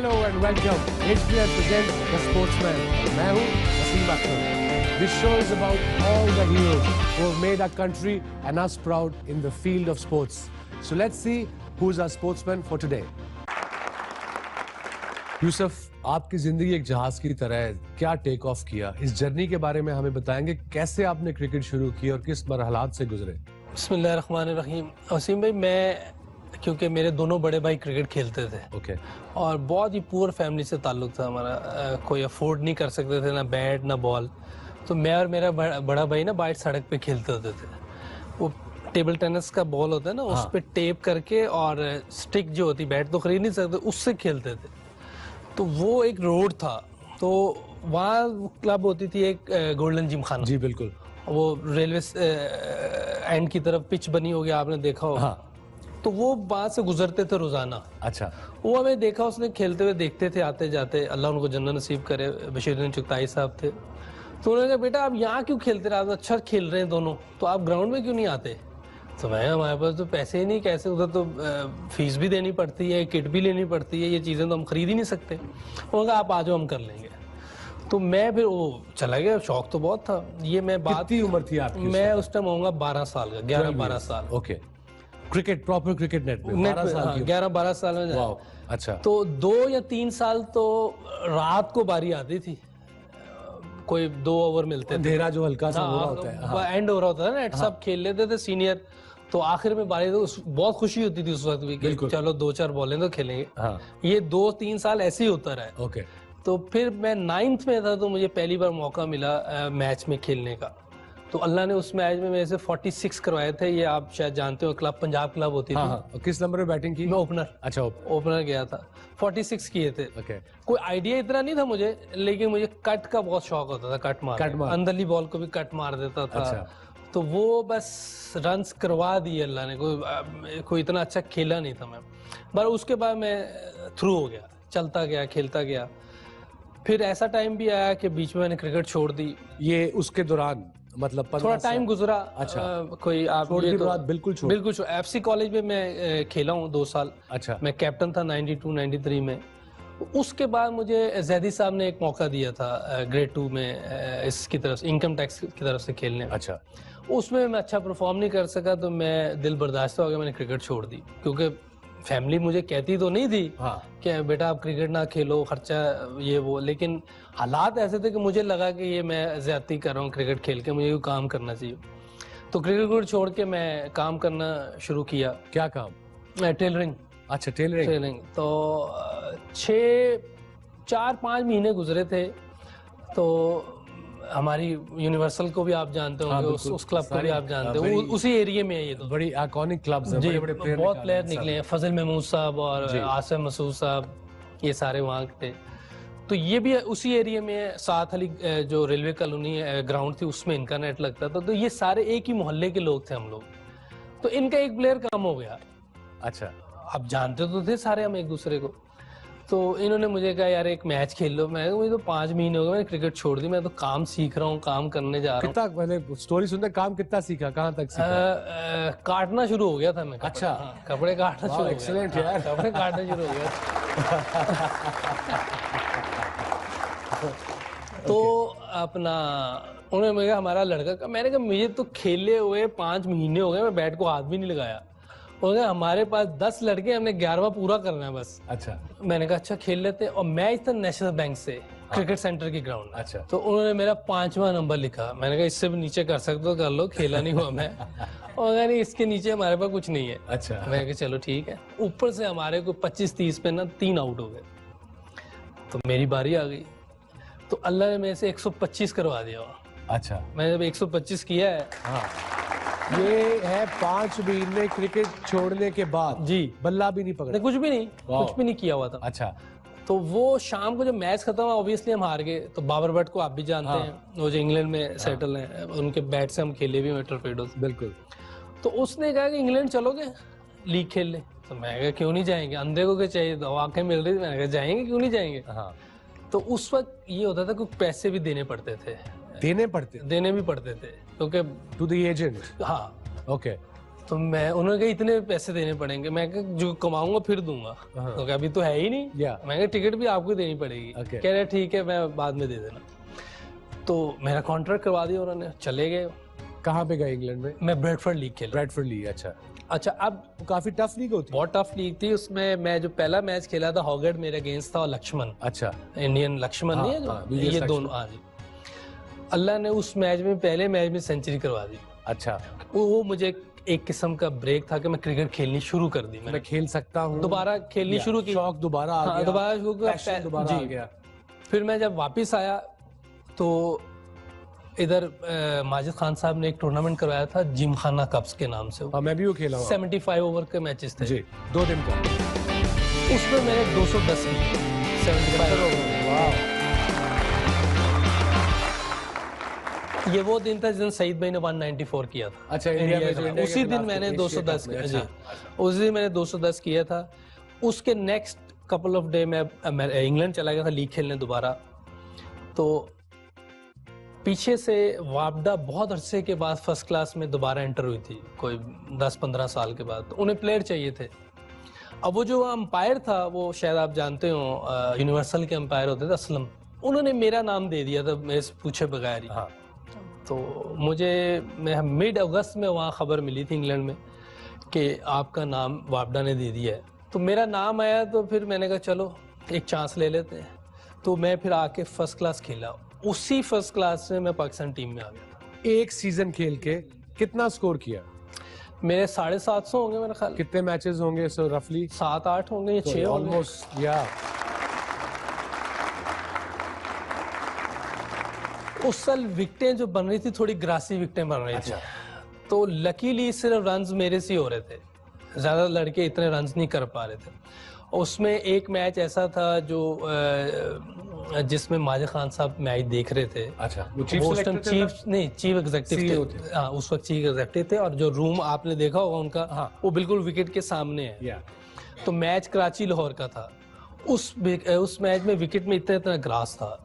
Hello and welcome. HBL presents The Sportsman. मैं हूँ Wasim Akhtar. This show is about all the heroes who have made our country and us proud in the field of sports. So let's see who's our sportsman for today. Yusuf, आपकी जिंदगी एक जहाज की तरह है. क्या टेक ऑफ किया? इस जर्नी के बारे में हमें बताएंगे. कैसे आपने क्रिकेट शुरू की और किस मरहलात से गुजरे? बिस्मिल्लाहिर्रहमानिर्रहीम. वसीम भाई, मैं क्योंकि मेरे दोनों बड़े भाई क्रिकेट खेलते थे. ओके. और बहुत ही पुअर फैमिली से ताल्लुक था हमारा. कोई अफोर्ड नहीं कर सकते थे, ना बैट ना बॉल. तो मैं और मेरा बड़ा भाई ना बाहर सड़क पे खेलते होते थे. वो टेबल टेनिस का बॉल होता है ना, उस पे टेप करके और स्टिक जो होती, बैट तो खरीद नहीं सकते, उससे खेलते थे. तो वो एक रोड था, तो वहाँ क्लब होती थी एक गोल्डन जिम खाना. जी बिल्कुल. वो रेलवे एंड की तरफ पिच बनी होगी, आपने देखा होगा. हाँ. तो वो वहाँ से गुजरते थे रोजाना. अच्छा. वो हमें देखा, उसने खेलते हुए देखते थे आते जाते. अल्लाह उनको जन्नत नसीब करे. बशीरुद्दीन चुगताई साहब थे. तो उन्होंने कहा, बेटा आप यहाँ क्यों खेलते रहे? आप अच्छा खेल रहे हैं दोनों, तो आप ग्राउंड में क्यों नहीं आते? तो मैं, हमारे पास तो पैसे ही नहीं, कैसे, उधर तो फीस भी देनी पड़ती है, किट भी लेनी पड़ती है, ये चीज़ें तो हम खरीद ही नहीं सकते. उन्होंने कहा आप आ जाओ, हम कर लेंगे. तो मैं फिर वो चला गया. शौक तो बहुत था. ये मैं बात, कितनी उम्र थी आपकी? मैं उस टाइम होऊंगा 12 साल का, 11-12 साल. Okay. Cricket, proper cricket net में 12 साल की. 11-12 साल में. वाह. अच्छा. तो 2 या 3 साल तो रात को बारी आती थी. कोई 2 ओवर मिलते थे. अंधेरा जो हल्का सा हो रहा होता है. हाँ. एंड हो रहा होता है ना, सब खेल लेते थे सीनियर. तो आखिर में बारी, तो बहुत खुशी होती थी उस वक्त भी कि चलो 2-4 बॉलें तो खेलेंगे. हाँ. ये 2-3 साल ऐसे ही होता रहा. ओके. तो फिर मैं 9th में था, तो मुझे पहली बार मौका मिला मैच में खेलने का. तो अल्लाह ने उस मैच में मेरे से 46 करवाए थे. ये आप शायद जानते हो, क्लब पंजाब क्लब होती थी. हाँ. किस नंबर पे बैटिंग की? मैं ओपनर. अच्छा. ओपनर गया था. 46 किए थे. ओके. कोई आइडिया इतना नहीं था मुझे, लेकिन मुझे कट का बहुत शौक होता था. कट मार. अंदरली बॉल को भी कट मार देता था. अच्छा. तो वो बस रन्स करवा दिए अल्लाह ने. कोई इतना अच्छा खेला नहीं था मैं, पर उसके बाद मैं थ्रू हो गया, चलता गया, खेलता गया. फिर ऐसा टाइम भी आया कि बीच में मैंने क्रिकेट छोड़ दी. ये उसके दौरान मतलब थोड़ा टाइम गुजरा. अच्छा. कोई आप छोड़ दी बात? बिल्कुल छोड़. बिल्कुल. FC कॉलेज में मैं खेला हूँ 2 साल. अच्छा. मैं कैप्टन था 92-93 में. उसके बाद मुझे जैदी साहब ने एक मौका दिया था ग्रेड 2 में, इसकी तरफ से, इनकम टैक्स की तरफ से खेलने. अच्छा. उसमें मैं अच्छा परफॉर्म नहीं कर सका, तो मैं दिल बर्दाश्त हो गया, मैंने क्रिकेट छोड़ दी. क्योंकि फैमिली मुझे कहती तो नहीं थी कि बेटा आप क्रिकेट ना खेलो, खर्चा ये वो, लेकिन हालात ऐसे थे कि मुझे लगा कि ये मैं ज्यादती कर रहा हूँ क्रिकेट खेल के, मुझे कोई काम करना चाहिए. तो क्रिकेट छोड़ के मैं काम करना शुरू किया. क्या काम? टेलरिंग. अच्छा. टेलरिंग. तो 4-5 महीने गुजरे थे. तो हमारी यूनिवर्सल को भी आप जानते होंगे. उस क्लब को भी आप जानते हो. उसी एरिया में है ये. तो बड़ी आइकॉनिक क्लब्स हैं. बड़े प्लेयर, बहुत प्लेयर निकले हैं. फजल महमूद साहब और आसिम मसूद साहब, ये सारे वहाँ थे. तो ये भी उसी एरिया में, साथ अली जो रेलवे कॉलोनी ग्राउंड थी, उसमें इनका नेट लगता था. तो ये सारे एक ही मोहल्ले के लोग थे हम लोग. तो इनका एक प्लेयर कम हो गया. अच्छा. अब जानते तो थे सारे हम एक दूसरे को. तो इन्होंने मुझे कहा यार एक मैच खेल लो. मैं मुझे तो 5 महीने हो गए, मैंने क्रिकेट छोड़ दी, मैं तो काम सीख रहा हूँ, काम करने जा रहा हूँ. कितना पहले स्टोरी सुनते, काम कितना सीखा, कहाँ तक सीखा? काटना शुरू हो गया था मैं. अच्छा. कपड़े काटना शुरू हो गया. एक्सीलेंट यार. कपड़े काटना शुरू हो गया. तो अपना उन्होंने मुझे, हमारा लड़का का, मैंने कहा मुझे तो खेले हुए 5 महीने हो गए, मैं बैट को हाथ भी नहीं लगाया. उन्होंने हमारे पास 10 लड़के, हमने 11वां पूरा करना है बस. अच्छा. मैंने कहा अच्छा खेल लेते हैं. और मैच था नेशनल बैंक से, क्रिकेट सेंटर की ग्राउंड में. अच्छा. तो उन्होंने मेरा 5वां नंबर लिखा. मैंने कहा इससे भी नीचे कर सकते हो कर लो, खेला नहीं हुआ मैं. और नहीं, इसके नीचे हमारे पास कुछ नहीं है. अच्छा. मैंने कहा चलो ठीक है. ऊपर से हमारे को 25-30 पे ना 3 आउट हो गए. तो मेरी बारी आ गई. तो अल्लाह ने मेरे से 125 करवा दिया. अच्छा. मैंने जब 125 किया है. हाँ. ये है 5 महीने क्रिकेट छोड़ने के बाद. जी. बल्ला भी नहीं पकड़ा? कुछ भी नहीं, कुछ भी नहीं किया हुआ था. अच्छा. तो वो शाम को जब मैच खत्म हुआ, ऑब्वियसली हम हार गए. तो बाबर भट्ट को आप भी जानते हैं, वो जो इंग्लैंड में सेटल हैं. उनके बैट से हम खेले भी हैं टॉर्पेडोज. बिल्कुल. तो उसने कहा कि इंग्लैंड चलोगे लीग खेल ले. तो मैं कहा क्यों नहीं जाएंगे, अंधे को क्या चाहिए, आंखें मिल रही थी. मैंने कहा जाएंगे, क्यों नहीं जाएंगे. तो उस वक्त ये होता था कि पैसे भी देने पड़ते थे. देने भी पड़ते थे, क्योंकि टू द एजेंट. हाँ. ओके. तो मैं उन्होंने कहा इतने पैसे देने पड़ेंगे, मैं कहा जो कमाऊंगा फिर दूंगा। तो कहा अभी तो है ही नहीं। मैं कहा टिकट भी आपको देनी पड़ेगी। कह रहे ठीक है मैं बाद में दे देना। तो मेरा कॉन्ट्रैक्ट करवा दिया उन्होंने, चले गए। कहाँ पे गए इंग्लैंड में? मैं ब्रेडफोर्ड लीग खेला। ब्रेडफोर्ड लीग, अच्छा। अच्छा, अब काफी टफ लीग होती है। बहुत टफ लीग थी। उसमें मैं जो पहला मैच खेला था हॉगर्ड मेरे अगेंस्ट था, और लक्ष्मण, अच्छा, इंडियन लक्ष्मण नहीं है जो, ये दोनों। हाँ जी, अल्लाह ने उस मैच में, पहले मैच में सेंचुरी करवा दी। अच्छा, वो मुझे एक किस्म का ब्रेक था कि मैं क्रिकेट खेलनी शुरू कर दी। मैं खेल सकता हूँ, दोबारा खेलनी शुरू की, शौक दोबारा आ गया, दोबारा शुरू दोबारा आ गया। फिर मैं जब वापस आया तो इधर माजिद खान साहब ने एक टूर्नामेंट करवाया था जिमखाना कप्स के नाम से। मैं भी वो खेला हूँ। 75 ओवर के मैचेस थे जी, 2 दिन का। उसमें मैंने 210 लिए, 75 ओवर। वाह। ये वो दिन था जिस दिन सईद भाई ने 194 किया था। अच्छा, इंडिया में जो इंडिया उसी दिन मैंने 210 किया। जी, उस दिन मैंने 210 किया था। उसके नेक्स्ट कपल ऑफ डे मैं इंग्लैंड चला गया था लीग खेलने दोबारा। तो पीछे से वापडा बहुत अरसे के बाद फर्स्ट क्लास में दोबारा एंटर हुई थी, कोई 10-15 साल के बाद। उन्हें प्लेयर चाहिए थे। अब वो जो अंपायर था, वो शायद आप जानते हो, यूनिवर्सल के अंपायर होते थे असलम, उन्होंने मेरा नाम दे दिया था मेरे से पूछे बगैर ही। हाँ। तो मुझे मिड अगस्त में वहाँ खबर मिली थी इंग्लैंड में कि आपका नाम वापडा ने दे दिया है। तो मेरा नाम आया, तो फिर मैंने कहा चलो एक चांस ले लेते हैं। तो मैं फिर आके फर्स्ट क्लास खेला। उसी फर्स्ट क्लास में मैं पाकिस्तान टीम में आ गया। एक सीजन खेल के कितना स्कोर किया? मेरे 750 होंगे मेरा ख्याल। कितने मैचेस होंगे सो रफली? 7-8 होंगे या 6 ऑलमोस्ट। या उस साल विकेटें जो बन रही थी, थोड़ी ग्रासी विकेटें बन रही थी। तो लकीली सिर्फ रन्स मेरे से हो रहे थे, ज्यादा लड़के इतने रन्स नहीं कर पा रहे थे। उसमें एक मैच ऐसा था जो जिसमें माजिद खान साहब मैच देख रहे थे। अच्छा, चीफ एग्जेक्टिव थे। हाँ, उस वक्त चीफ एग्जेक्टिव थे। और जो रूम आपने देखा होगा उनका, वो बिल्कुल विकेट के सामने है। तो मैच कराची लाहौर का था। उस मैच में विकेट में इतना ग्रास था।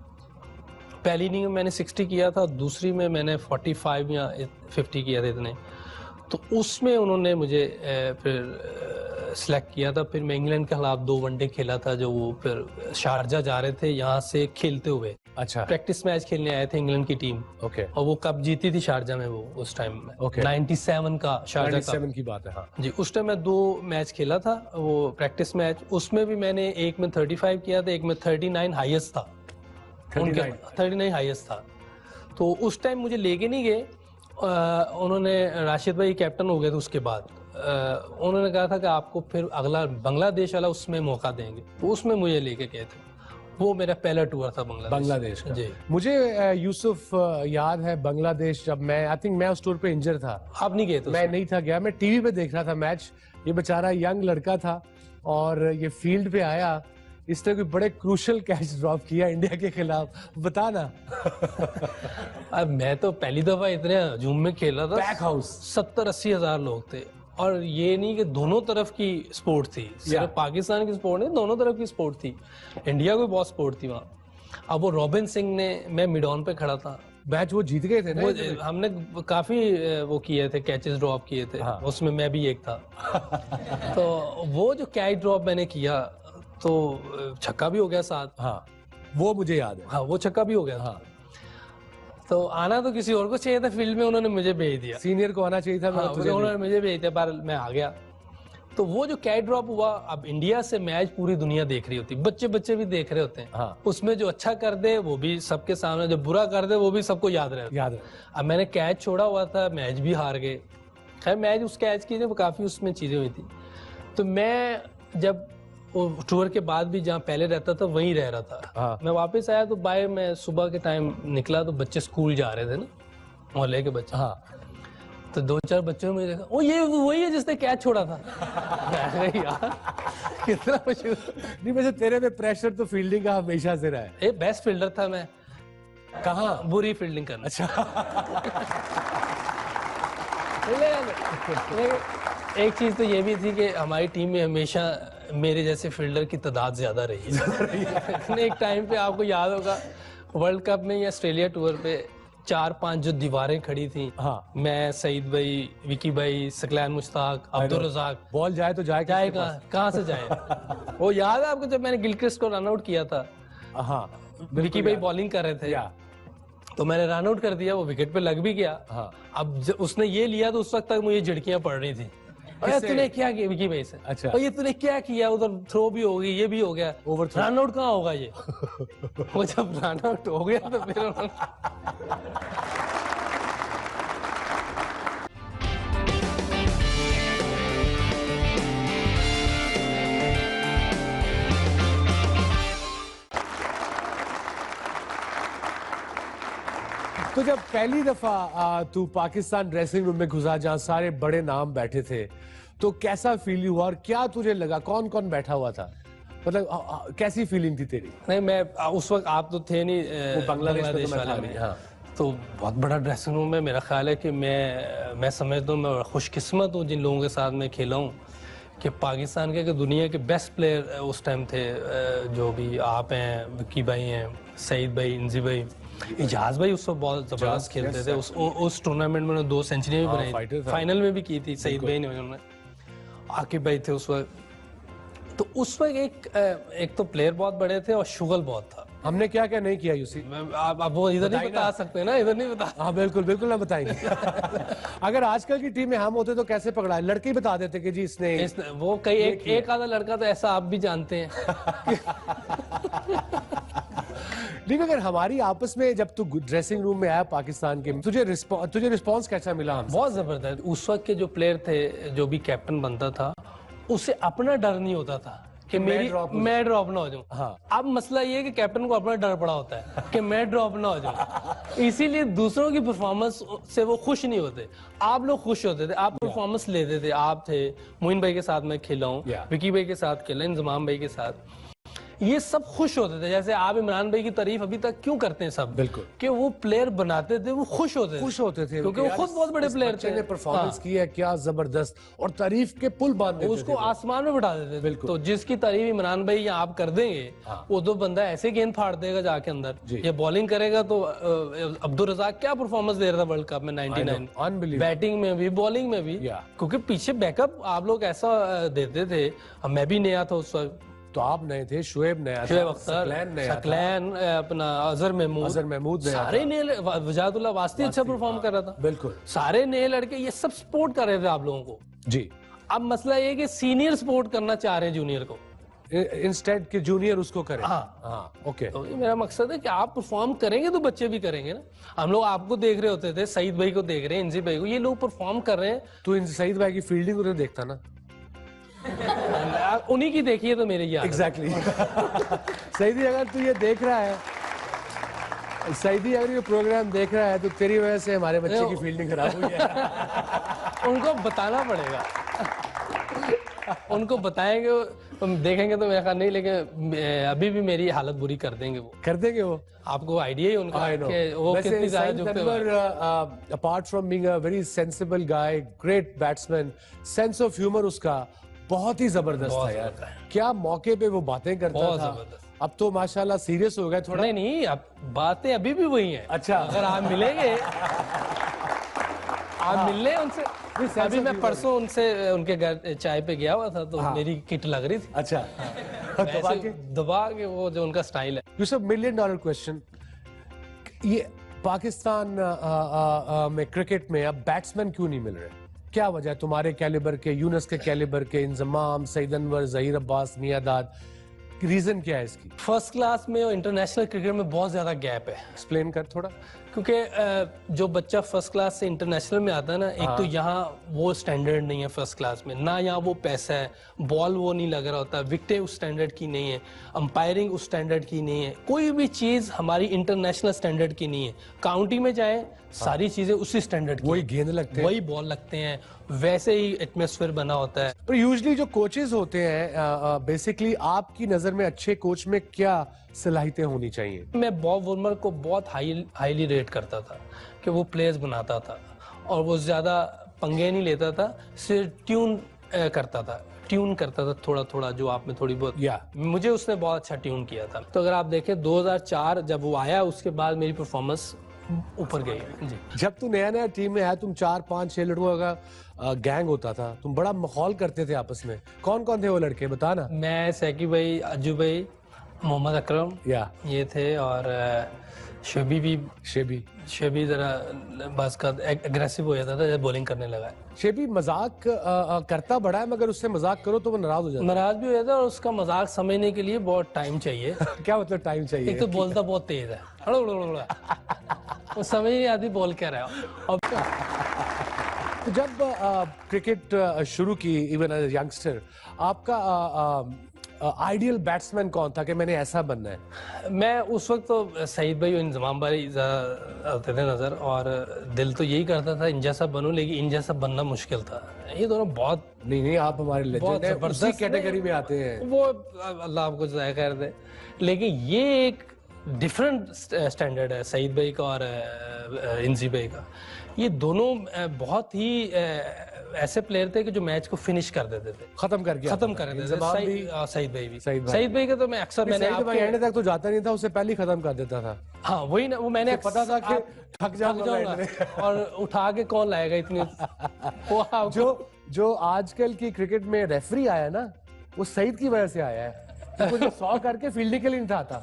पहली इनिंग में मैंने 60 किया था, दूसरी में मैंने 45 या 50 किया था इतने। तो उसमें उन्होंने मुझे फिर सिलेक्ट किया था। फिर मैं इंग्लैंड के खिलाफ 2 वनडे खेला था, जो वो फिर शारजा जा रहे थे यहाँ से खेलते हुए। अच्छा, प्रैक्टिस मैच खेलने आए थे इंग्लैंड की टीम। ओके। और वो कप जीती थी शारजा में वो उस टाइम में। 97 का शारजा 97 की बात है। हाँ जी, उस टाइम मैं 2 मैच खेला था वो प्रैक्टिस मैच। उसमें भी मैंने एक में 35 किया था, एक में 39 हाईएस्ट था। 39 हाईएस्ट था। तो उस टाइम मुझे लेके नहीं गए। उन्होंने, राशिद भाई कैप्टन हो गए थे उसके बाद, उन्होंने कहा था कि आपको फिर अगला बांग्लादेश वाला उसमें मौका देंगे। तो उसमें मुझे लेके गए थे। वो मेरा पहला टूर था बांग्लादेश का। जी, मुझे यूसुफ याद है बांग्लादेश, जब मैं आई थिंक मैं उस टूर पे इंजर था। आप नहीं गए थे? मैं नहीं था गया, मैं टीवी पे देख रहा था मैच। ये बेचारा यंग लड़का था और ये फील्ड पे आया, इसने कोई बड़े क्रूशल कैच ड्रॉप किया इंडिया के खिलाफ। बता ना। अब मैं तो पहली दफा इतने हजूम में खेला था। पैक हाउस 70-80 हजार लोग थे। और ये नहीं कि दोनों तरफ की स्पोर्ट थी, सिर्फ पाकिस्तान की स्पोर्ट नहीं, दोनों तरफ की स्पोर्ट थी। इंडिया को बहुत स्पोर्ट थी वहाँ। अब वो रॉबिन सिंह ने, मैं मिड ऑन पे खड़ा था, मैच वो जीत गए थे ना? वो हमने काफी वो किए थे, कैचेस ड्रॉप किए थे। हाँ। उसमें मैं भी एक था। तो वो जो कैच ड्रॉप मैंने किया तो छक्का भी हो गया साथ। हाँ, वो मुझे याद है। हाँ, वो छक्का भी हो गया। हाँ। तो आना तो किसी और को चाहिए था फील्ड में, उन्होंने मुझे भेज दिया। सीनियर को आना चाहिए था। हाँ, उन्होंने मुझे भेज दिया, पर मैं आ गया। तो वो जो कैच ड्रॉप हुआ, अब इंडिया से मैच पूरी दुनिया देख रही होती, बच्चे भी देख रहे होते हैं। हाँ। उसमें जो अच्छा कर दे वो भी सबके सामने, जो बुरा कर दे वो भी सबको याद रहे। अब मैंने कैच छोड़ा हुआ था, मैच भी हार गए। खैर, मैच उस कैच की जब काफी उसमें चीजें हुई थी। तो मैं जब वो टूर के बाद भी जहाँ पहले रहता था वहीं रह रहा था। हाँ। मैं वापस आया तो मैं सुबह के टाइम निकला तो बच्चे स्कूल जा रहे थे ना, मोहल्ले के बच्चे। हाँ। तो 2-4 बच्चों में देखा, ओ ये वही है जिसने कैच छोड़ा था। यार कितना मशहूर। नहीं, वैसे तेरे में प्रेशर तो फील्डिंग का हमेशा से रहा है। बेस्ट फील्डर था मैं। कहाँ? बुरी फील्डिंग करना। अच्छा। एक चीज तो ये भी थी कि हमारी टीम में हमेशा मेरे जैसे फील्डर की तादाद ज्यादा रही है। एक टाइम पे आपको याद होगा वर्ल्ड कप में या ऑस्ट्रेलिया टूर पे 4-5 जो दीवारें खड़ी थी, हाँ। मैं, सईद भाई, विकी भाई, सकलैन मुश्ताक, अब्दुल रजाक, बॉल जाए तो जाए जाए किसके पास? कहाँ से जाए? वो याद है आपको जब मैंने गिलक्रिस्ट को रन आउट किया था, हाँ, विकी भाई बॉलिंग कर रहे थे, या तो मैंने रन आउट कर दिया, वो विकेट पे लग भी गया। हाँ। अब उसने ये लिया तो उस वक्त तक मुझे झिड़कियां पड़ रही थी, अरे किससे? तूने क्या किया विकी भाई से? अच्छा। और ये तूने क्या किया, उधर थ्रो भी हो गई, ये भी हो गया, Overthrow। रन आउट कहाँ होगा ये? वो जब रन आउट हो गया तो फिर उन्होंने तो जब पहली दफा तू पाकिस्तान ड्रेसिंग रूम में घुसा जहां सारे बड़े नाम बैठे थे, तो कैसा फील हुआ और क्या तुझे लगा? कौन कौन बैठा हुआ था? मतलब कैसी फीलिंग थी तेरी? नहीं, मैं उस वक्त आप तो थे नहीं, वो बांग्लादेश में तो मैं वाले था में। नहीं, हाँ। तो बहुत बड़ा ड्रेसिंग रूम है, मेरा ख्याल है कि मैं समझता हूँ, मैं खुशकिस्मत हूँ जिन लोगों के साथ मैं खेला हूँ, कि पाकिस्तान के दुनिया के बेस्ट प्लेयर उस टाइम थे, जो भी आप हैं, विक्की भाई हैं, सईद भाई, इंजी भाई, इजाज भाई उस वक्त बहुत जबरदस्त खेलते थे। उस टूर्नामेंट में उन्होंने 2 सेंचुरी भी बनाई थी, फाइनल में भी की थी सईद भाई ने, उन्होंने, आकिब भाई थे उस वक्त। तो उस वक्त एक तो प्लेयर बहुत बड़े थे और शुगल बहुत था। हमने क्या क्या नहीं किया यूसी? आप वो इधर नहीं बता सकते ना, इधर नहीं बता। हाँ बिल्कुल बिल्कुल ना बताएंगे। अगर आजकल की टीम में हम होते तो कैसे पकड़ा? लड़के ही बता देते कि जी इसने वो कई एक आधा लड़का तो ऐसा आप भी जानते हैं। लेकिन अगर हमारी आपस में जब तू ड्रेसिंग रूम में आया पाकिस्तान के, तुझे रिस्पॉन्स कैसा मिला हमसे? बहुत जबरदस्त। उस वक्त के जो प्लेयर थे, जो भी कैप्टन बनता था, उसे अपना डर नहीं होता था कि मैं ड्रॉप ना हो जाऊं। हाँ। अब मसला ये है कि कैप्टन को अपना डर पड़ा होता है कि मैं ड्रॉप ना हो जाऊं, इसीलिए दूसरों की परफॉर्मेंस से वो खुश नहीं होते। आप लोग खुश होते थे, आप परफॉर्मेंस लेते थे। आप थे, मोइन भाई के साथ मैं खेला हूँ, विकी भाई के साथ खेला, इंजमाम भाई के साथ, ये सब खुश होते थे। जैसे आप इमरान भाई की तारीफ अभी तक क्यों करते हैं सब? बिल्कुल। कि वो प्लेयर बनाते थे, वो खुश होते थे क्योंकि वो खुद बहुत बड़े प्लेयर थे। परफॉर्मेंस की है क्या जबरदस्त, और तारीफ के पुल बांध देते उसको आसमान में बढ़ा देते थे। बिल्कुल। तो जिसकी तारीफ इमरान भाई या आप कर देंगे, वो तो बंदा ऐसे गेंद फाड़ देगा जाके अंदर। ये बॉलिंग करेगा तो अब्दुल रजाक क्या परफॉर्मेंस दे रहा था वर्ल्ड कप में 99, बैटिंग में भी बॉलिंग में भी, क्योंकि पीछे बैकअप आप लोग ऐसा देते थे। मैं भी नया था उस वक्त, तो आप नए थे, शुएब नया था, शुएब अख्तर, सकलैन, अपना अजहर महमूद, सारे नए, वजादुल्लाह वास्ती अच्छा परफॉर्म कर रहा था। बिल्कुल, सारे नए लड़के, ये सब सपोर्ट कर रहे थे आप लोगों को जी। अब मसला ये कि सीनियर सपोर्ट करना चाह रहे हैं जूनियर को, इंस्टेड के जूनियर उसको करे। हाँ, ओके। तो मेरा मकसद है कि आप परफॉर्म करेंगे तो बच्चे भी करेंगे ना। हम लोग आपको देख रहे होते थे, सईद भाई को देख रहे हैं, इंजी भाई को, ये लोग परफॉर्म कर रहे हैं। तो सईद भाई की फील्डिंग उन्हें देखता ना, उन्हीं की देखिए तो मेरे याद। एग्जैक्टली। सईदी, अगर तू ये देख रहा है, सईदी अगर ये प्रोग्राम देख रहा है, तो तेरी वजह से हमारे बच्चे की फील्डिंग खराब हुई है। उनको बताना पड़ेगा, उनको बताएंगे, देखेंगे तो मेरा ख्याल नहीं, लेकिन अभी भी मेरी हालत बुरी कर देंगे वो। आपको आइडिया ही उनका कि वो कितनी ज्यादा झुकते हैं। Apart from being a very sensible guy, great batsman, sense of humour उसका बहुत ही जबरदस्त था यार। क्या मौके पे वो बातें करता था। अब तो माशाल्लाह सीरियस हो गया थोड़ा। नहीं, अब बातें अभी भी वही हैं। अच्छा, अगर आप मिलेंगे, आप मिलने उनसे। अभी मैं परसों उनके घर चाय पे गया हुआ था, तो मेरी किट लग रही थी। अच्छा, दबा के वो जो उनका स्टाइल है। यूसुफ, $1,000,000 क्वेश्चन, ये पाकिस्तान में क्रिकेट में अब बैट्समैन क्यों नहीं मिल रहे? क्या वजह है? तुम्हारे कैलिबर के, यूनस के कैलिबर के, इंजमाम, सईद अनवर, जहीर अब्बास, मियादाद, रीजन क्या है इसकी? फर्स्ट क्लास में और इंटरनेशनल क्रिकेट में बहुत ज्यादा गैप है। एक्सप्लेन कर थोड़ा। क्योंकि जो बच्चा फर्स्ट क्लास से इंटरनेशनल में आता है ना, एक तो यहाँ वो स्टैंडर्ड नहीं है फर्स्ट क्लास में ना, यहाँ वो पैसा है, बॉल वो नहीं लग रहा होता, विकेटें उस स्टैंडर्ड की नहीं है, अंपायरिंग उस स्टैंडर्ड की नहीं है, कोई भी चीज हमारी इंटरनेशनल स्टैंडर्ड की नहीं है। काउंटी में जाए, सारी चीजें उसी स्टैंडर्ड की, वही गेंद लगते हैं, वही बॉल लगते हैं, वैसे ही एटमॉस्फेयर बना होता है। पर यूजुअली जो कोचेस होते हैं, बेसिकली आपकी नजर में अच्छे कोच में क्या सलाहियतें होनी चाहिए? मैं बॉब वुलमर को बहुत हाईली रेट करता था कि वो प्लेयर्स बनाता था और वो ज्यादा पंगे नहीं लेता था, सिर्फ ट्यून करता था थोड़ा थोड़ा, जो आप में थोड़ी बहुत मुझे उसने बहुत अच्छा ट्यून किया था। तो अगर आप देखें 2004 जब वो आया, उसके बाद मेरी परफॉर्मेंस ऊपर गई है जी। जब तू नया नया टीम में आया, तुम 4 5 6 लड़कों का गैंग होता था, तुम बड़ा माहौल करते थे आपस में। कौन कौन थे वो लड़के, बता ना। मैं, सैकी भाई, अज्जू भाई, मोहम्मद अकरम, या ये थे, और शेबी भी। शेबी जरा बस का एग्रेसिव हो जाता था जब बॉलिंग करने लगा। शेबी मजाक करता बड़ा है, मगर उससे मजाक करो तो वो नाराज हो जाता नाराज भी हो जाता है, और उसका मजाक समझने के लिए बहुत टाइम चाहिए। है। क्या मतलब टाइम चाहिए? एक तो बोलता बहुत तेज है, वो समझ नहीं आती बोल क्या रहा है। और तो जब क्रिकेट शुरू की, इवन एज यंगस्टर, आपका आइडियल बैट्समैन कौन था कि मैंने ऐसा बनना है? मैं उस वक्त तो सईद भाई और इंजमाम भाई आते थे नजर, और दिल तो यही करता था इन जैसा बनूं, लेकिन इन जैसा बनना मुश्किल था। ये दोनों बहुत नहीं, आप हमारे बहुत लेजेंड हैं, उसी जबरदस्त कैटेगरी में आते हैं। वो अल्लाह आपको जज़ाय खैर दे, लेकिन ये एक डिफरेंट स्टैंडर्ड है सईद भाई का और इंजी भाई का। ये दोनों बहुत ही ऐसे प्लेयर थे कि जो मैच को फिनिश कर देते थे, खत्म कर देते थे। सईद भाई भी, सईद भाई का तो मैं अक्सर मैंने भाई एंड तक तो जाता नहीं था, उससे पहले ही खत्म कर देता था। हाँ वही ना, वो मैंने पता था कि थक जाऊंगा और उठा के कौन लाएगा इतनी। वो जो आजकल की क्रिकेट में रेफरी आया ना, वो सईद की वजह से आया है। तो जो 100 करके फील्डिंग के लिए नहीं था,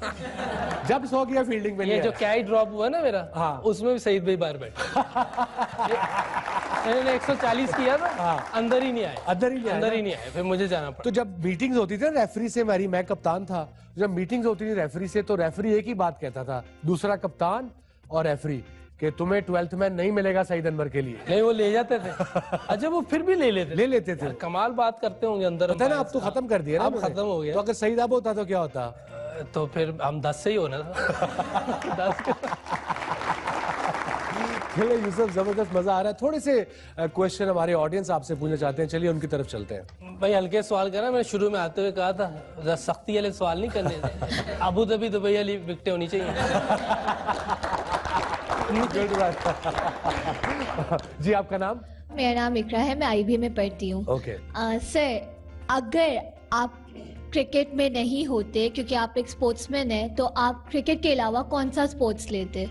जब 100 किया फील्डिंग में। ये जो कैच ड्रॉप हुआ ना मेरा, हाँ, उसमें भी सईद भाई बाहर बैठे। मैंने 140 किया था, हाँ, अंदर ही नहीं आए, फिर मुझे जाना पड़ा। तो जब मीटिंग्स होती थी रेफरी से, मैं कप्तान था, जब मीटिंग्स होती थी रेफरी से, तो रेफरी एक ही बात कहता था, दूसरा कप्तान और रेफरी, कि तुम्हें 12th मैन नहीं मिलेगा सईद अनवर के लिए। नहीं, वो ले जाते थे। अच्छा, वो फिर भी ले लेते थे। कमाल बात करते होंगे अंदर। पता है ना, अब तो खत्म कर दिया ना, अब खत्म हो गया। तो अगर सईद अब होता तो क्या होता? तो फिर हम 10 से ही होना था। 10 चलिए यूसुफ, जबरदस्त मजा आ रहा है। थोड़े से क्वेश्चन हमारे ऑडियंस आपसे पूछना चाहते हैं, चलिए उनकी तरफ चलते हैं। भाई हल्के सवाल करना, मैं शुरू में आते हुए कहा था सख्ती वाले सवाल नहीं करने थे। अबू धाबी दुबई वाली विकेटें होनी चाहिए। जी, आपका नाम? मेरा नाम इकरा है, मैं आईबी में पढ़ती हूँ। ओके सर, अगर आप क्रिकेट में नहीं होते, क्योंकि आप एक स्पोर्ट्समैन हैं, तो आप क्रिकेट के अलावा कौन सा स्पोर्ट्स लेते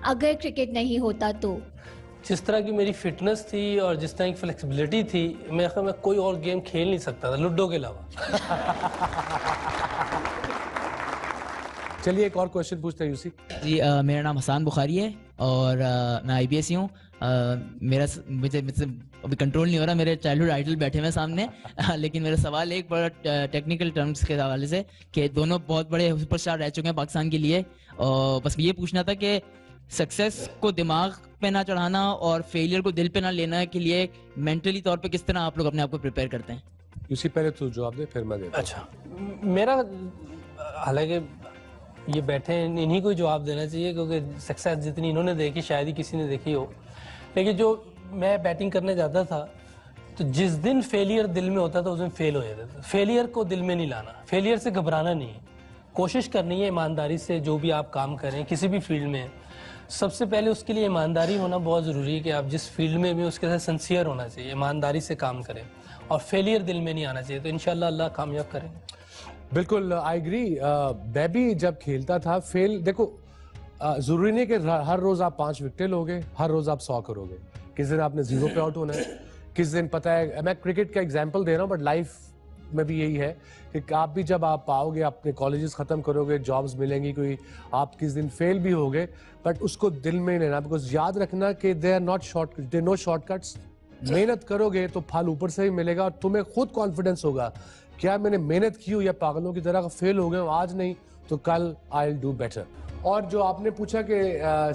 अगर क्रिकेट नहीं होता तो? जिस तरह की मेरी फिटनेस थी और जिस तरह की फ्लेक्सिबिलिटी थी, मैं कोई और गेम खेल नहीं सकता था लूडो के अलावा। चलिए एक और क्वेश्चन पूछते हैं यूसी जी। मेरा नाम हसान बुखारी है और मैं IPS हूँ। मुझे अभी कंट्रोल नहीं हो रहा, मेरे चाइल्डहुड आइडल बैठे हुए सामने। लेकिन मेरा सवाल एक बड़ा टेक्निकल टर्म्स के हवाले से, कि दोनों बहुत बड़े सुपरस्टार रह चुके हैं पाकिस्तान के लिए, और बस ये पूछना था कि सक्सेस को दिमाग पे ना चढ़ाना और फेलियर को दिल पे ना लेना के लिए मेंटली तौर पे किस तरह आप लोग अपने आप को प्रिपेयर करते हैं? यूसी पहले तू जवाब दे, फिर मैं देता हूं। अच्छा, मेरा हालांकि ये बैठे इन्हीं को जवाब देना चाहिए, क्योंकि सक्सेस जितनी इन्होंने देखी शायद ही किसी ने देखी हो। लेकिन जो मैं बैटिंग करने जाता था, तो जिस दिन फेलियर दिल में होता था उस दिन फेल हो जाता था। फेलियर को दिल में नहीं लाना, फेलियर से घबराना नहीं है, कोशिश करनी है ईमानदारी से। जो भी आप काम करें किसी भी फील्ड में, सबसे पहले उसके लिए ईमानदारी होना बहुत ज़रूरी है, कि आप जिस फील्ड में भी उसके साथ सिंसियर होना चाहिए, ईमानदारी से काम करें, और फेलियर दिल में नहीं आना चाहिए। तो इंशाल्लाह अल्लाह कामयाब करेंगे। बिल्कुल, आई एग्री। मैं भी जब खेलता था, देखो जरूरी नहीं कि हर रोज आप 5 विकेट लोगे, हर रोज आप 100 करोगे। किस दिन आपने 0 पे आउट होना है, किस दिन पता है। मैं क्रिकेट का एग्जांपल दे रहा हूँ, बट लाइफ में भी यही है कि आप भी जब आप पाओगे, अपने कॉलेजेस खत्म करोगे, जॉब्स मिलेंगी कोई, आप किस दिन फेल भी होगे, बट उसको दिल में लेना, बिकॉज याद रखना कि दे आर नो शॉर्टकट्स। मेहनत करोगे तो फल ऊपर से ही मिलेगा, और तुम्हें खुद कॉन्फिडेंस होगा, क्या मैंने मेहनत की हो, या पागलों की तरह फेल हो गए हो आज नहीं तो कल आई विल डू बेटर। और जो आपने पूछा कि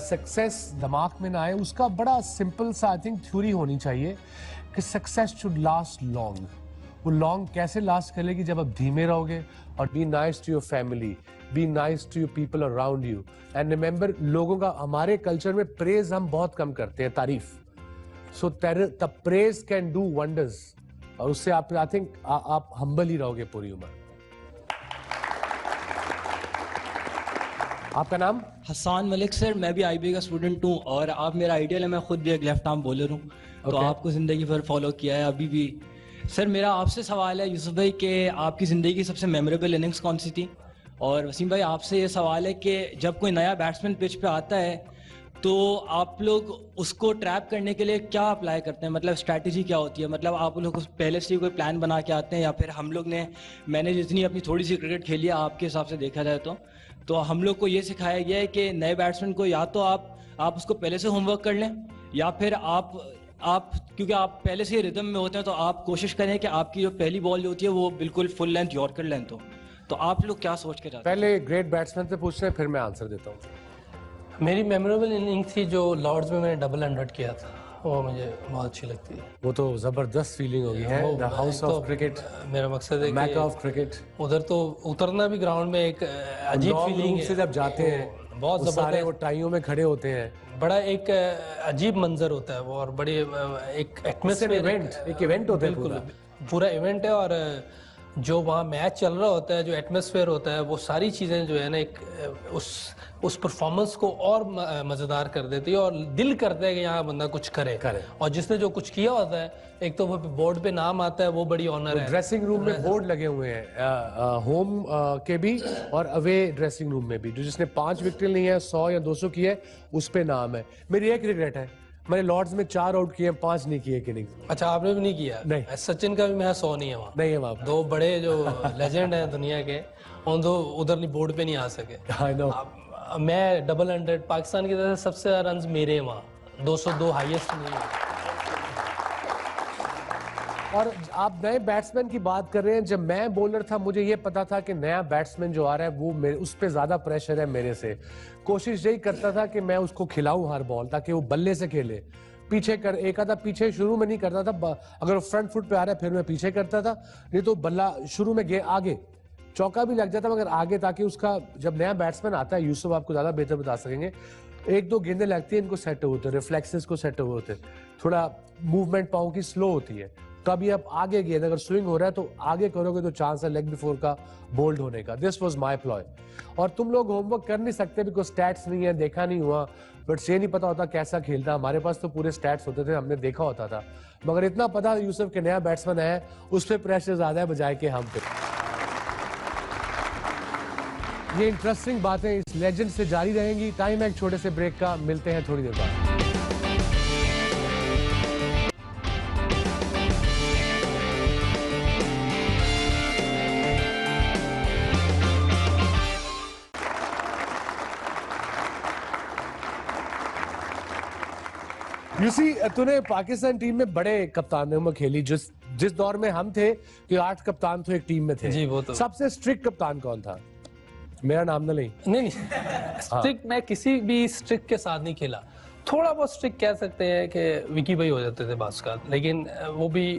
सक्सेस दिमाग में ना आए, उसका बड़ा सिंपल सा आई थिंक थ्योरी होनी चाहिए कि सक्सेस शुड लास्ट लॉन्ग। वो लॉन्ग कैसे लास्ट करेगी? जब आप धीमे रहोगे, और be nice to your family, be nice to your people around you, and remember, लोगों का हमारे कल्चर में प्रेज हम बहुत कम करते हैं, तारीफ। So the praise can do wonders, और उससे आप आई थिंक आप हम्बल ही रहोगे पूरी उम्र। आपका नाम? हसान मलिक सर, मैं भी IB का स्टूडेंट हूँ, और आप मेरा आइडियल है। मैं खुद भी एक लेफ्ट आर्म बॉलर हूँ, तो आपको जिंदगी भर फॉलो किया है अभी भी। सर मेरा आपसे सवाल है यूसुफ भाई, कि आपकी ज़िंदगी की सबसे मेमोरेबल इनिंग्स कौन सी थी? और वसीम भाई आपसे ये सवाल है कि जब कोई नया बैट्समैन पिच पे आता है तो आप लोग उसको ट्रैप करने के लिए क्या अप्लाई करते हैं, मतलब स्ट्रैटेजी क्या होती है? मतलब आप लोग पहले से ही कोई प्लान बना के आते हैं, या फिर हम लोग ने, मैंने जितनी अपनी थोड़ी सी क्रिकेट खेली है आपके हिसाब से देखा जाए तो हम लोग को ये सिखाया गया है कि नए बैट्समैन को या तो आप उसको पहले से होमवर्क कर लें, या फिर आप क्योंकि आप पहले से ही रिदम में होते हैं तो आप कोशिश करें कि आपकी जो पहली बॉल जो होती है वो बिल्कुल फुल लेंथ यॉर्कर लेंथ हो। तो आप लोग क्या सोच के जाते हैं? पहले ग्रेट बैट्समैन से पूछते हैं, फिर मैं आंसर देता हूँ। मेरी मेमोरेबल इनिंग थी जो लॉर्ड्स में मैंने डबल 100 किया था, वो मुझे बहुत अच्छी लगती है। वो तो जबरदस्त फीलिंग होगी है, द हाउस ऑफ क्रिकेट, मेरा मकसद है मैक कि ऑफ क्रिकेट। उधर तो उतरना भी ग्राउंड में एक अजीब फीलिंग से है, जब जाते हैं बहुत वो सारे वो जबरदस्त, टाइयों में खड़े होते हैं, बड़ा एक अजीब मंजर होता है वो, और बड़ी एक एटमॉस्फेयर, एक इवेंट होता है बिल्कुल पूरा इवेंट है। और जो वहाँ मैच चल रहा होता है, जो एटमॉस्फेयर होता है, वो सारी चीज़ें जो है ना एक उस परफॉर्मेंस को और मज़ेदार कर देती है, और दिल करता है कि यहाँ बंदा कुछ करे। और जिसने जो कुछ किया होता है, एक तो वो बोर्ड पे नाम आता है, वो बड़ी ऑनर है। ड्रेसिंग रूम में बोर्ड लगे हुए हैं, होम के भी और अवे ड्रेसिंग रूम में भी, जो जिसने 5 विकेट ली है, 100 या 200 की है, उस पे नाम है। मेरी एक रिग्रेट है, मैंने लॉर्ड्स में 4 आउट किए, 5 नहीं किए इनिंग्स। अच्छा, आपने भी नहीं किया? नहीं। सचिन का भी मैं 100 नहीं है वहाँ, नहीं है वहाँ। 2 बड़े जो लेजेंड हैं दुनिया के, उन दो उधर नहीं, बोर्ड पे नहीं आ सके। I know. मैं डबल 100, पाकिस्तान की तरफ से सबसे ज्यादा रन मेरे वहाँ, 202 हाईएस्ट नहीं है। और आप नए बैट्समैन की बात कर रहे हैं, जब मैं बॉलर था मुझे ये पता था कि नया बैट्समैन जो आ रहा है वो उस पर ज्यादा प्रेशर है मेरे से। कोशिश यही करता था कि मैं उसको खिलाऊं हर बॉल, ताकि वो बल्ले से खेले। पीछे कर एक आधा पीछे शुरू में नहीं करता था, अगर वो फ्रंट फुट पे आ रहा है फिर मैं पीछे करता था, नहीं तो बल्ला शुरू में आगे चौका भी लग जाता मगर आगे, ताकि उसका जब नया बैट्समैन आता है, यूसुफ आपको ज्यादा बेहतर बता सकेंगे, 1-2 गेंदें लगती है इनको सेट होते, रिफ्लेक्सेस को सेट होते, थोड़ा मूवमेंट पाँव की स्लो होती है। तो अभी आप आगे गेंद अगर स्विंग हो रहा है तो आगे करोगे तो चांस है लेग बिफोर का बोल्ड होने का। This was my ploy. और तुम लोग होमवर्क कर नहीं सकते बिकॉज स्टैट्स नहीं है, देखा नहीं हुआ, बट ये नहीं पता होता कैसा खेलता। हमारे पास तो पूरे स्टैट्स होते थे, हमने देखा होता था, मगर इतना पता यूसुफ के नया बैट्समैन है, उस पर प्रेशर ज्यादा है बजाय के हम पे। ये इंटरेस्टिंग बातें इस लेजेंड से जारी रहेंगी। टाइम है एक छोटे से ब्रेक का, मिलते हैं थोड़ी देर बाद। यूसी, तूने पाकिस्तान टीम में बड़े कप्तानों में खेली, जिस दौर में हम थे कि 8 कप्तान तो एक टीम में थे। जी, वो तो सबसे स्ट्रिक्ट कप्तान कौन था? मेरा नाम ना नहीं। नहीं स्ट्रिक्ट मैं किसी भी स्ट्रिक्ट के साथ नहीं खेला। थोड़ा बहुत स्ट्रिक्ट कह सकते हैं कि विकी भाई हो जाते थे बास का, लेकिन वो भी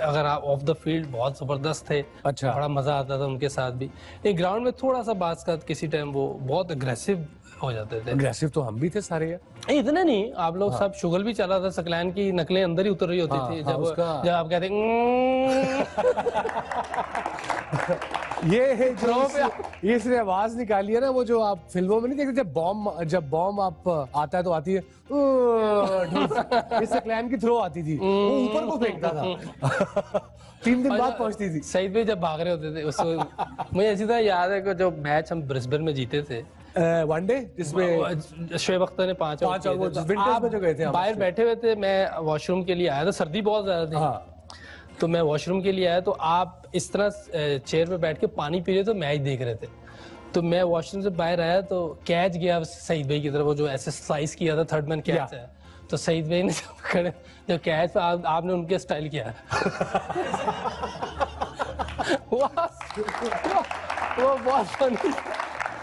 अगर आप ऑफ द फील्ड बहुत जबरदस्त थे। अच्छा। बड़ा मजा आता था उनके साथ भी। एक ग्राउंड में थोड़ा सा बास का किसी टाइम वो बहुत अग्रेसिव हो जाते थे। अग्रेसिव तो हम भी थे सारे यार। इतना नहीं, आप लोग सब शुगल भी चला था, सकलैन की नकलें अंदर ही उतर रही होती थी जब आप कहते ये जो इसने आवाज निकाली है ना, वो जो आप फिल्मों में नहीं देखते, जब बॉम्ब आप आता है तो आती है, इससे क्लैन की थ्रो आती थी, वो ऊपर को फेंकता था। 3 दिन बाद पहुंचती थी। सईद भाई जब भाग रहे होते थे उसको मुझे अच्छी तरह याद है कि जो मैच हम ब्रिस्बेन में जीते थे वनडे, जिसमें शोएब अख्तर ने 5 और विंटर्स में जो गए थे हम, बाहर बैठे हुए थे, मैं वॉशरूम के लिए आया था, सर्दी बहुत ज्यादा थी। हाँ। तो मैं वॉशरूम के लिए आया, तो आप इस तरह चेयर पे बैठ के पानी पी रहे थे, मैच देख रहे थे। तो मैं वॉशरूम से बाहर आया तो कैच गया सईद भाई की तरफ, वो जो ऐसे स्लाइस किया था, थर्ड मैन कैच है। तो सईद भाई ने जब कैच आपने उनके स्टाइल किया वो बहुत फनी।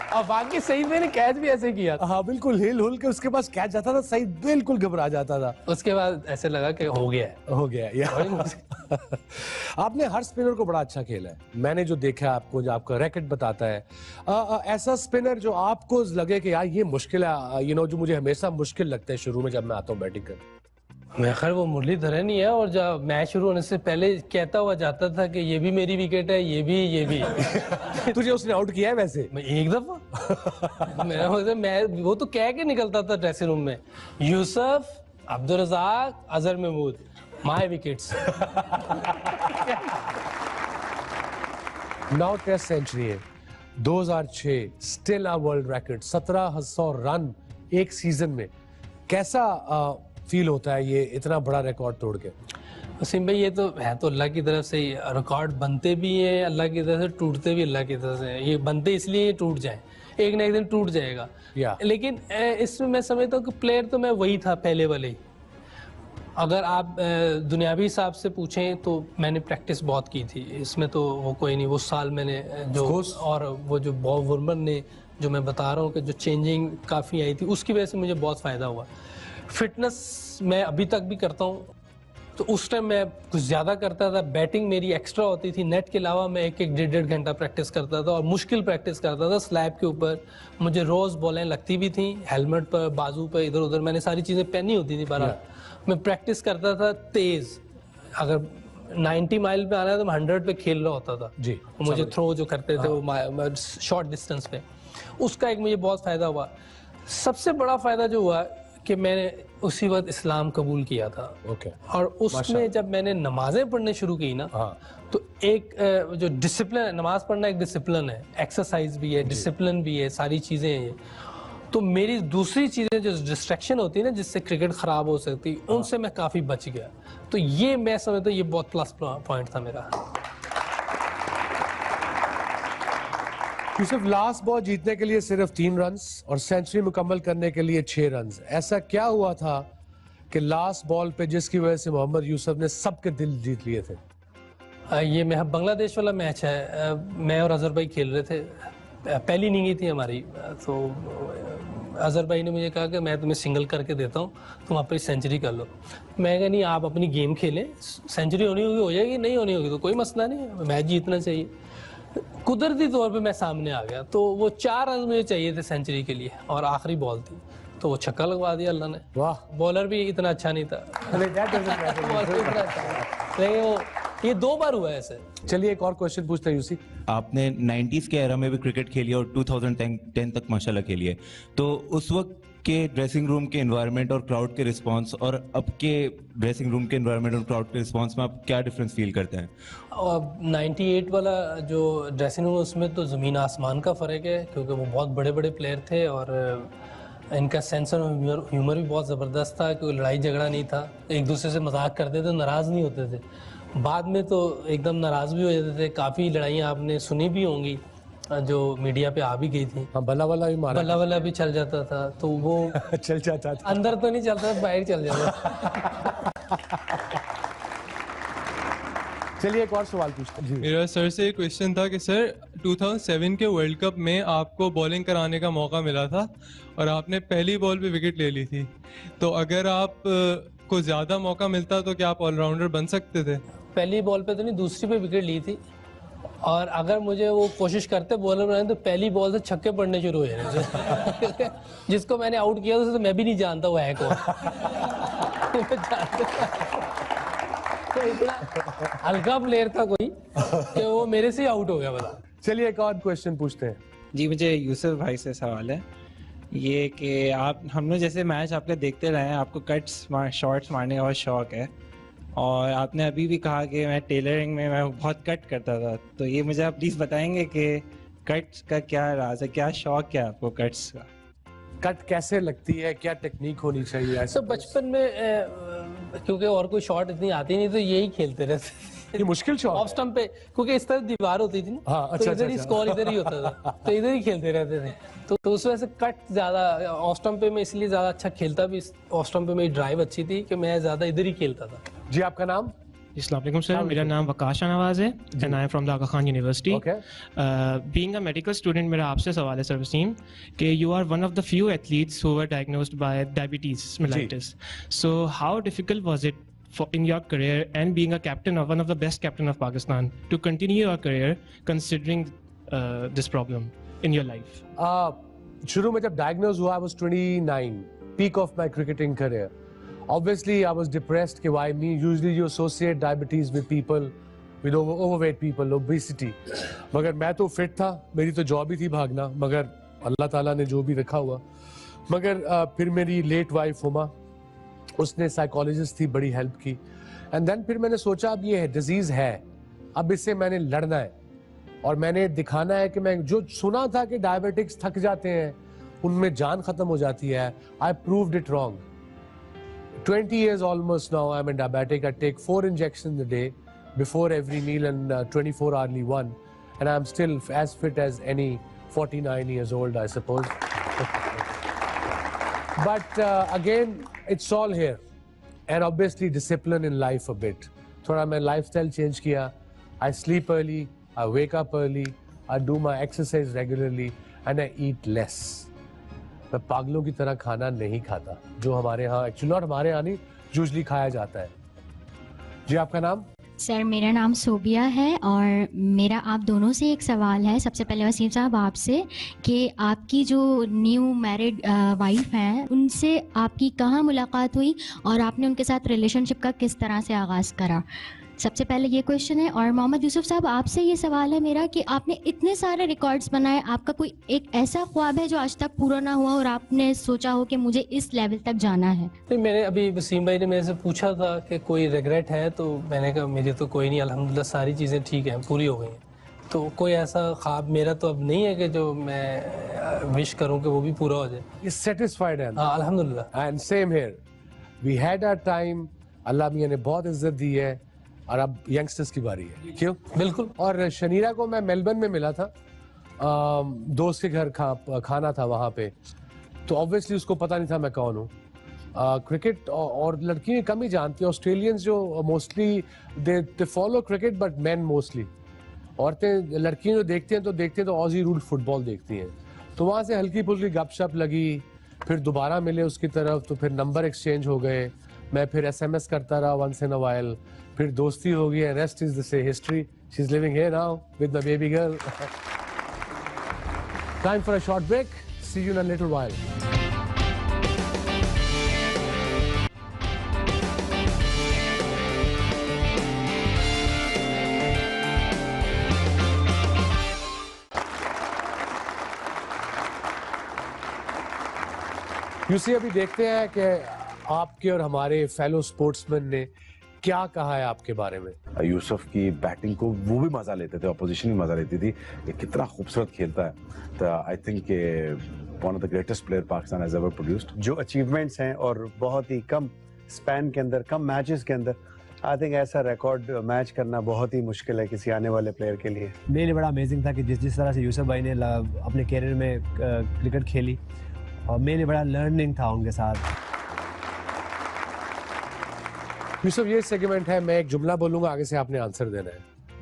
और बाकी सईद भाई ने कैच भी ऐसे किया। हाँ बिल्कुल, हिल हुल के उसके पास कैच जाता था, सईद बिल्कुल घबरा जाता था। उसके बाद ऐसे लगा कि हो गया यार। आपने हर स्पिनर को बड़ा अच्छा खेला है, मैंने जो देखा आपको, जो आपका रैकेट बताता है। ऐसा स्पिनर जो आपको लगे कि यार ये मुश्किल है, जो मुझे हमेशा मुश्किल लगता है शुरू में जब मैं आता हूँ बैटिंग करने। मैं खैर वो मुरलीधरन ही है, और जब मैच शुरू होने से पहले कहता हुआ जाता था कि ये भी मेरी विकेट है, ये भी। तुझे उसने आउट किया है वैसे? मैं एक दफा मेरा मतलब मैं वो तो कह के निकलता था ड्रेसिंग रूम में, Yousuf, Abdul Razzaq, Azhar Mahmood, my wickets. 9 test century है, 2006 still a world record, 1700 run एक सीजन में, कैसा फील होता है ये इतना बड़ा रिकॉर्ड तोड़ के? वसीम भाई, ये तो है तो अल्लाह की तरफ से, रिकॉर्ड बनते भी हैं अल्लाह की तरफ से, टूटते भी अल्लाह की तरफ से। ये बनते इसलिए ये टूट जाए, एक ना एक दिन टूट जाएगा। लेकिन इसमें मैं समझता हूँ कि प्लेयर तो मैं वही था पहले वाले ही। अगर आप दुनियावी हिसाब से पूछें तो मैंने प्रैक्टिस बहुत की थी, इसमें तो वो कोई नहीं। वो साल मैंने जो और वो जो बॉब वुरमन ने जो मैं बता रहा हूँ कि जो चेंजिंग काफ़ी आई थी, उसकी वजह से मुझे बहुत फ़ायदा हुआ। फिटनेस मैं अभी तक भी करता हूँ, तो उस टाइम मैं कुछ ज़्यादा करता था। बैटिंग मेरी एक्स्ट्रा होती थी, नेट के अलावा मैं एक डेढ़ घंटा प्रैक्टिस करता था और मुश्किल प्रैक्टिस करता था स्लैब के ऊपर। मुझे रोज़ बॉलें लगती भी थी, हेलमेट पर, बाजू पर, इधर उधर मैंने सारी चीज़ें पहनी होती थी। बहरहाल मैं प्रैक्टिस करता था तेज़। अगर 90 माइल पे आना है तो मैं 100 पे खेल रहा होता था जी। मुझे थ्रो जो करते थे वो शॉर्ट डिस्टेंस पे, उसका एक मुझे बहुत फ़ायदा हुआ। सबसे बड़ा फ़ायदा जो हुआ कि मैंने उसी वक्त इस्लाम कबूल किया था। और उसमें जब मैंने नमाजें पढ़ने शुरू की ना, तो एक जो डिसिप्लिन है, नमाज पढ़ना एक डिसिप्लिन है, एक्सरसाइज भी है, डिसिप्लिन भी है, सारी चीज़ें हैं। तो मेरी दूसरी चीज़ें जो डिस्ट्रैक्शन होती है ना, जिससे क्रिकेट ख़राब हो सकती, उनसे मैं काफ़ी बच गया। तो ये मैं समझता हूँ ये बहुत प्लस पॉइंट था मेरा। यूसुफ, लास्ट बॉल जीतने के लिए सिर्फ 3 रन्स और सेंचुरी मुकम्मल करने के लिए 6 रन्स। ऐसा क्या हुआ था कि लास्ट बॉल पे जिसकी वजह से मोहम्मद यूसुफ ने सबके दिल जीत लिए थे? ये बांग्लादेश वाला मैच है, मैं और अजहर भाई खेल रहे थे, पहली इनिंग ही थी हमारी। तो अजहर भाई ने मुझे कहा कि मैं तुम्हें सिंगल करके देता हूँ, तुम अपनी सेंचुरी कर लो। मैं कहा नहीं, आप अपनी गेम खेलें, सेंचुरी होनी होगी हो जाएगी, नहीं होनी होगी तो कोई मसला नहीं, मैच जीतना चाहिए। कुदरती तौर पे मैं सामने आ गया, तो वो 4 रन मुझे चाहिए थे सेंचुरी के लिए और आखिरी बॉल थी, तो वो छक्का लगवा दिया अल्लाह ने। वाह! बॉलर भी इतना अच्छा नहीं था, लेकिन वो ये 2 बार हुआ है ऐसे। चलिए एक और क्वेश्चन पूछते हैं यूसी। आपने 90s के एरा में भी क्रिकेट खेली और 2010 तक माशाल्लाह खेली है, तो उस वक्त के ड्रेसिंग रूम के एनवायरनमेंट और क्राउड के रिस्पांस और अब के ड्रेसिंग रूम के एनवायरनमेंट और क्राउड के रिस्पांस में आप क्या डिफरेंस फील करते हैं? 98 वाला जो ड्रेसिंग रूम, उसमें तो ज़मीन आसमान का फ़र्क है, क्योंकि वो बहुत बड़े बड़े प्लेयर थे और इनका सेंस ऑफ ह्यूमर भी बहुत ज़बरदस्त था, कोई लड़ाई झगड़ा नहीं था, एक दूसरे से मजाक करते थे, नाराज़ नहीं होते थे। बाद में तो एकदम नाराज़ भी हो जाते थे। काफ़ी लड़ाइयाँ आपने सुनी भी होंगी जो मीडिया पे आ भी गई थी। बल्ला वाला भी मारा, बल्ला वाला भी चल जाता था, तो वो चल जाता था, अंदर तो नहीं चलता था, बाहर चल जाता। चलिए एक और सवाल पूछते हैं। मेरा सर से एक क्वेश्चन था कि सर 2007 के वर्ल्ड कप में आपको बॉलिंग कराने का मौका मिला था और आपने पहली बॉल पे विकेट ले ली थी, तो अगर आप को ज़्यादा मौका मिलता तो क्या आप ऑलराउंडर बन सकते थे? पहली बॉल पे तो नहीं, दूसरी पे विकेट ली थी, और अगर मुझे वो कोशिश करते बॉलर बनाने तो पहली बॉल से छक्के पड़ने शुरू हो जाने। जिसको मैंने आउट किया तो मैं भी नहीं जानता वो है कौन। तो इतना हल्का प्लेयर था कोई कि वो मेरे से ही आउट हो गया। बता। चलिए एक और क्वेश्चन पूछते हैं जी। मुझे यूसुफ भाई से सवाल है ये कि आप, हमने जैसे मैच आपके देखते रहे हैं, आपको कट्स शॉट्स मारने का बहुत शौक है और आपने अभी भी कहा कि मैं टेलरिंग में मैं बहुत कट करता था, तो ये मुझे आप प्लीज़ बताएंगे कि कट्स का क्या राज है, क्या शौक है आपको कट्स का? कट कैसे लगती है, क्या टेक्निक होनी चाहिए? ऐसा तो बचपन में क्योंकि और कोई शॉट इतनी आती नहीं, तो यही खेलते रहते। ये मुश्किल शॉट ऑफ स्टंप पे, क्योंकि इस तरह दीवार होती थी ना, हाँ, तो इधर ही स्कोर इधर ही होता था, तो इधर ही खेलते रहते थे। तो उस वजह से कट ज्यादा ऑफ स्टंप पे मैं इसलिए ज्यादा अच्छा खेलता भी, ऑफ स्टंप पे मेरी ड्राइव अच्छी थी कि मैं ज्यादा इधर ही खेलता था। जी आपका नाम? अस्सलाम वालेकुम सर, मेरा नाम वकाश शाहनवाज है and I am from the Aga Khan university. Being a medical student, मेरा आपसे सवाल है सर वसीम कि you are one of the few athletes who were diagnosed by diabetes mellitus, so how difficult was it in your career and being a captain of one of the best captain of Pakistan to continue your career considering this problem in your life? शुरू में जब diagnose हुआ I was 29, peak of my cricketing career. Obviously I was depressed कि why me? Usually you associate diabetes with people with overweight people, obesity. मगर मैं तो fit था, मेरी तो जॉब ही थी भागना, मगर अल्लाह ताला ने जो भी रखा हुआ। मगर फिर मेरी लेट वाइफ हुमा, उसने साइकोलॉजिस्ट थी, बड़ी हेल्प की। एंड देन फिर मैंने सोचा अब ये डिजीज है, अब इससे मैंने लड़ना है और मैंने दिखाना है कि मैं जो सुना था कि डायबिटिक्स थक जाते हैं, उनमें जान खत्म हो जाती है. I proved it wrong. 20 years almost now I'm a diabetic. I take 4 injections a day before every meal and 24 hourly one, and I'm still as fit as any 49 years old, I suppose. But again, it's all here, and obviously discipline in life a bit. थोड़ा मैं lifestyle change किया. I sleep early, I wake up early, I do my exercise regularly, and I eat less. मैं पागलों की तरह खाना नहीं खाता, जो हमारे यहाँ एक्चुअली नॉट हमारे यहाँ नहीं यूजुअली खाया जाता है. जी आपका नाम? सर मेरा नाम सोबिया है और मेरा आप दोनों से एक सवाल है. सबसे पहले वसीम साहब आपसे कि आपकी जो न्यू मैरिड वाइफ हैं उनसे आपकी कहाँ मुलाकात हुई और आपने उनके साथ रिलेशनशिप का किस तरह से आगाज़ करा. सबसे पहले ये क्वेश्चन है. और मोहम्मद यूसुफ साहब आपसे ये सवाल है मेरा कि आपने इतने सारे रिकॉर्ड्स बनाए, आपका कोई एक ऐसा ख्वाब है जो आज तक पूरा ना हुआ और आपने सोचा हो कि मुझे इस लेवल तक जाना है? नहीं, मैंने अभी वसीम भाई ने मेरे से पूछा था कि कोई रिग्रेट है, तो मैंने कहा मेरी तो कोई नहीं, अल्हम्दुलिल्लाह सारी चीज़ें ठीक हैं, पूरी हो गई हैं. तो कोई ऐसा ख्वाब मेरा तो अब नहीं है कि जो मैं विश करूं कि वो भी पूरा हो जाए. सेटिस्फाइड है? हाँ अल्हम्दुलिल्लाह. And same here, we had our time, अल्लाह मियां ने बहुत इज्जत दी है और अब यंगस्टर्स की बारी है. क्यों? बिल्कुल. और शनीरा को मैं मेलबर्न में मिला था, दोस्त के घर खाना था वहाँ पे, तो ऑब्वियसली उसको पता नहीं था मैं कौन हूँ. क्रिकेट और लड़कियाँ कम ही जानती हैं. ऑस्ट्रेलियंस जो mostly they follow cricket but man mostly. औरतें लड़कियाँ जो देखती हैं तो ऑजी रूल फुटबॉल देखती हैं. तो वहाँ से हल्की फुल्की गपशप लगी, फिर दोबारा मिले उसकी तरफ, तो फिर नंबर एक्सचेंज हो गए. मैं फिर SMS करता रहा वंस इन अ वाइल, फिर दोस्ती हो गई. रेस्ट इज द से history. She is living here now with my baby girl. Time for a short break. See you in a little while. यूसी अभी देखते हैं कि आपके और हमारे फेलो स्पोर्ट्समैन ने क्या कहा है आपके बारे में. यूसुफ की बैटिंग को वो भी मजा लेते थे, ऑपोजिशन भी मजा लेती थी. ये कितना खूबसूरत खेलता है. तो I think one of the greatest player Pakistan has ever produced. जो अचीवमेंट्स हैं और बहुत ही कम स्पैन के अंदर, कम मैचेस के अंदर, आई थिंक ऐसा रिकॉर्ड मैच करना बहुत ही मुश्किल है किसी आने वाले प्लेयर के लिए. मेरे लिए बड़ा अमेजिंग था कि जिस तरह से यूसुफ भाई ने अपने कैरियर में क्रिकेट खेली, और मेरे लिए बड़ा लर्निंग था उनके साथ. यूसुफ ये सेगमेंट है, मैं एक जुमला बोलूंगा, आगे से आपने आंसर देना है,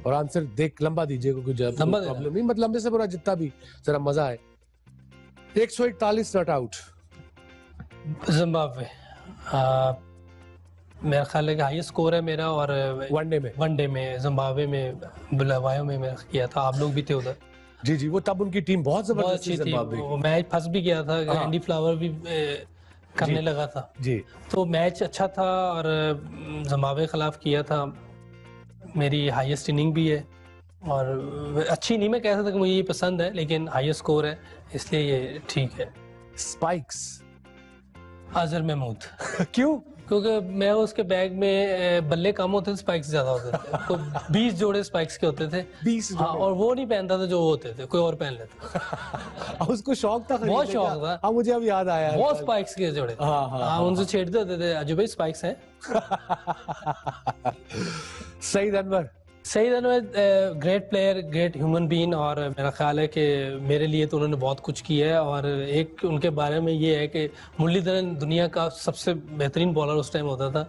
और आंसर देख लंबा दीजिएगा, कोई प्रॉब्लम नहीं, मतलब लंबे से पूरा जितना भी जरा मजा आए. 141 नॉट आउट. जिम्बाब्वे मेरा ख्याल है कि हाईएस्ट स्कोर है मेरा, और वनडे में जिम्बाब्वे में बुलावायो में मैं किया था. आप लोग भी थे उधर. जी जी, वो तब उनकी टीम बहुत जबरदस्त थी. वो मैच फंस भी गया था, एंडी फ्लावर भी करने लगा था जी. तो मैच अच्छा था और जिम्बाब्वे खिलाफ किया था. मेरी हाईएस्ट इनिंग भी है, और अच्छी नहीं मैं कह सकता कि मुझे ये पसंद है, लेकिन हाईएस्ट स्कोर है, इसलिए ये ठीक है. स्पाइक्स अजहर महमूद. क्यों? क्योंकि मैं उसके बैग में बल्ले कम होते थे, स्पाइक्स ज्यादा होते थे. तो 20 जोड़े स्पाइक्स के होते थे. 20 हाँ, और वो नहीं पहनता था जो वो होते थे, कोई और पहन लेता. उसको शौक था, बहुत शौक था. हाँ मुझे अब याद आया. बहुत स्पाइक्स के जोड़े. हाँ, उनसे छेड़ते होते थे, अजय भाई स्पाइक्स हैं. Saeed Anwar. Saeed Anwar great player, great human being, और मेरा ख्याल है कि मेरे लिए तो उन्होंने बहुत कुछ किया है. और एक उनके बारे में ये है कि मुरलीधरन दुनिया का सबसे बेहतरीन बॉलर उस टाइम होता था,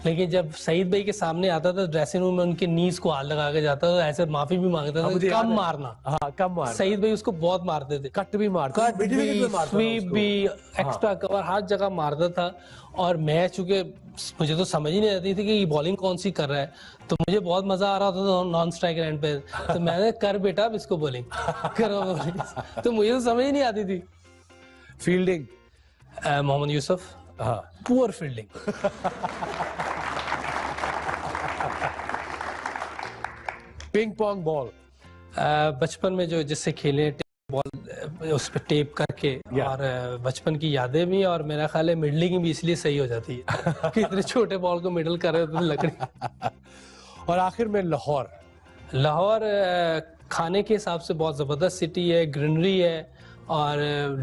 लेकिन जब सईद भाई के सामने आता था ड्रेसिंग रूम में, उनके नीज को हाथ लगा के जाता था, ऐसे माफी भी मांगता था, कम मारना. हाँ, कम मारना. सईद भाई उसको बहुत मारते थे. कट भी मारते, कट भी, स्वीप भी, एक्स्ट्रा कवर, हर जगह मारता था. और मैच चूंकि मुझे तो समझ ही नहीं आती थी कि ये बॉलिंग कौन सी कर रहा है, तो मुझे बहुत मजा आ रहा था नॉन स्ट्राइक एंड पे. तो मैंने कर बेटा अब इसको बॉलिंग करो बॉलिंग. तो मुझे तो समझ ही नहीं आती थी. फील्डिंग मोहम्मद यूसुफ. हाँ, poor fielding. Ping pong ball बचपन में जो जिससे खेले बॉल उस पर टेप करके, और बचपन की यादें भी, और मेरा ख्याल है मिडलिंग भी इसलिए सही हो जाती है कि इतने छोटे बॉल को मिडल कर रहे होते थे लकड़ी. और आखिर में लाहौर खाने के हिसाब से बहुत ज़बरदस्त सिटी है, ग्रीनरी है, और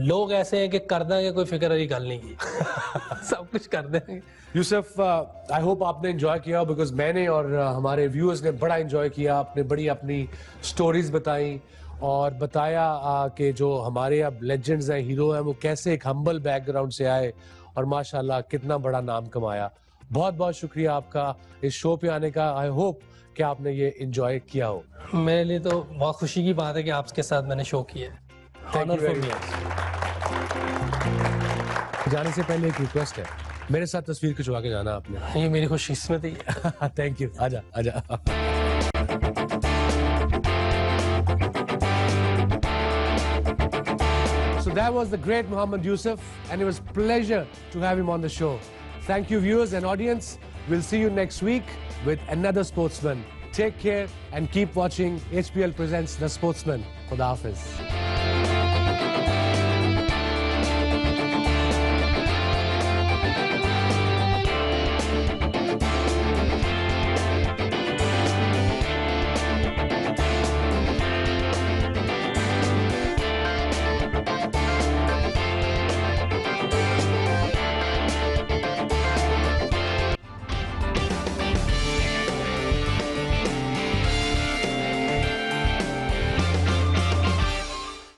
लोग ऐसे हैं कि कर देंगे, कोई फिक्र वाली गल नहीं की सब कुछ कर देंगे। यूसुफ, आई होप आपने एंजॉय किया, बिकॉज मैंने और हमारे व्यूअर्स ने बड़ा एंजॉय किया। आपने बड़ी अपनी स्टोरीज बताई और बताया कि जो हमारे अब लेजेंड्स हैं, हीरो हैं, वो कैसे एक हम्बल बैकग्राउंड से आए और माशाल्लाह कितना बड़ा नाम कमाया। बहुत बहुत शुक्रिया आपका इस शो पे आने का। आई होप कि आपने ये एंजॉय किया हो। मेरे लिए तो बहुत खुशी की बात है कि आपके साथ मैंने शो किया है। Thank you very much. जाने से पहले एक रिक्वेस्ट है, मेरे साथ तस्वीर खिंचवा के जाना आपने। ये मेरी खुशकिस्मती है। Thank you. आजा आजा। So that was the great Mohammed Yusuf, and it was pleasure to have him on the show. Thank you, viewers and audience. We'll see you next week with another sportsman. Take care and keep watching HPL Presents The Sportsman. Khuda Hafiz.